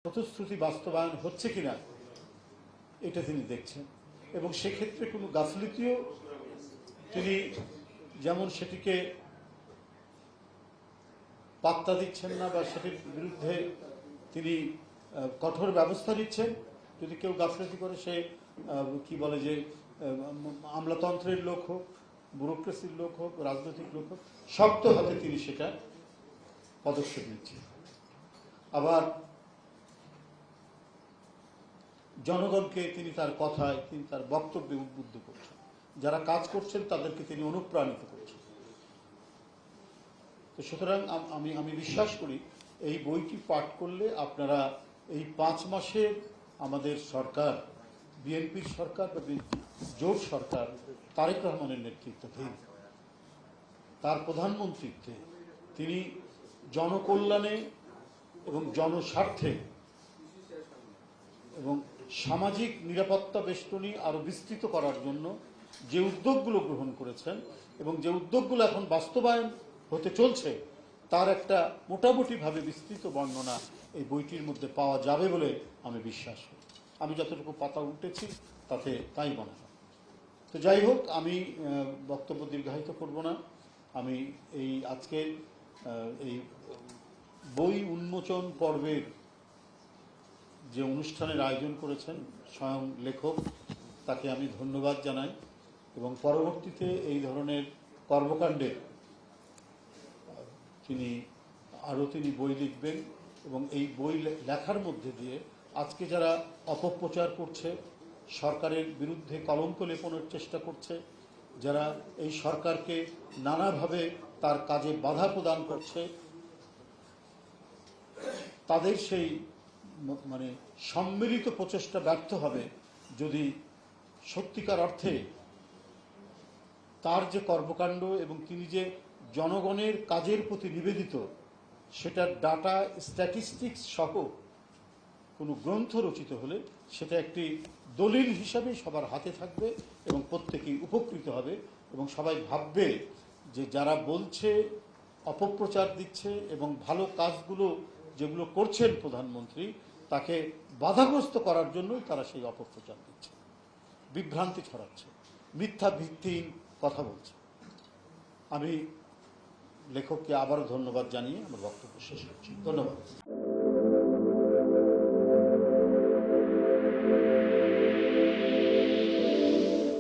প্রতিশ্রুতি বাস্তবায়ন হচ্ছে কিনা এটা তিনি দেখছেন, এবং সেক্ষেত্রে কোনো গাফিলতিও তিনি যেমন সেটিকে পাত্তা দিচ্ছেন না বা সেটির বিরুদ্ধে তিনি কঠোর ব্যবস্থা নিচ্ছেন। যদি কেউ গাফিলতি করে, সে কি বলে যে আমলাতন্ত্রের লোক হোক, ব্যুরোক্রেসির লোক হোক, রাজনৈতিক লোক হোক, শক্ত হাতে তিনি সেটা পদক্ষেপ নিচ্ছেন। আবার জনগণকে তিনি তার কথায়, তিনি তার বক্তব্যে উদ্বুদ্ধ করছেন। যারা কাজ করছেন তাদেরকে তিনি অনুপ্রাণিত করছেন। তো সুতরাং আমি বিশ্বাস করি এই বইটি পাঠ করলে আপনারা এই 5 মাসে আমাদের সরকার, বিএনপির সরকার বা জোট সরকার, তারেক রহমানের নেতৃত্বাধীন, তার প্রধানমন্ত্রীত্বে তিনি জনকল্যাণে এবং জনস্বার্থে এবং সামাজিক নিরাপত্তা বেষ্টনী আরো বিস্তৃত করার জন্য যে উদ্যোগগুলো গ্রহণ করেছেন এবং যে উদ্যোগগুলো এখন বাস্তবায়ন হতে চলছে, তার একটা মোটামুটিভাবে বিস্তৃত বর্ণনা এই বইটির মধ্যে পাওয়া যাবে বলে আমি বিশ্বাস করি। আমি যতটুকু পাতা উঠেছি তাতে তাই মনে হয়। তো যাই হোক, আমি বক্তব্য দীর্ঘায়িত করব না। আমি এই আজকের এই বই উন্মোচন পর্বের যে অনুষ্ঠানের আয়োজন করেছেন স্বয়ং লেখক, তাকে আমি ধন্যবাদ জানাই, এবং পরবর্তীতে এই ধরনের কর্মকাণ্ডে তিনি বই লিখবেন, এবং এই বই লেখার মধ্যে দিয়ে আজকে যারা অপপ্রচার করছে, সরকারের বিরুদ্ধে কলঙ্ক লেপনের চেষ্টা করছে, যারা এই সরকারকে নানাভাবে তার কাজে বাধা প্রদান করছে, তাদের সেই সম্মিলিত প্রচেষ্টা ব্যর্থ হবে যদি সত্যিকার অর্থে তার যে কর্মকাণ্ড এবং তিনি যে জনগণের কাজের প্রতি নিবেদিত, সেটার ডাটা স্ট্যাটিস্টিক্স সহ কোনো গ্রন্থ রচিত হলে সেটা একটি দলিল হিসাবে সবার হাতে থাকবে এবং প্রত্যেকেই উপকৃত হবে, এবং সবাই ভাববে যে যারা বলছে, অপপ্রচার দিচ্ছে এবং ভালো কাজগুলো যেগুলো করছেন প্রধানমন্ত্রী, তাকে বাধাগ্রস্ত করার জন্যই তারা সেই অপপ্রচার দিচ্ছে, বিভ্রান্তি ছড়াচ্ছে, মিথ্যা ভিত্তিহীন কথা বলছে। আমি লেখককে আবারও ধন্যবাদ জানিয়ে আমার বক্তব্য শেষ করছি। ধন্যবাদ।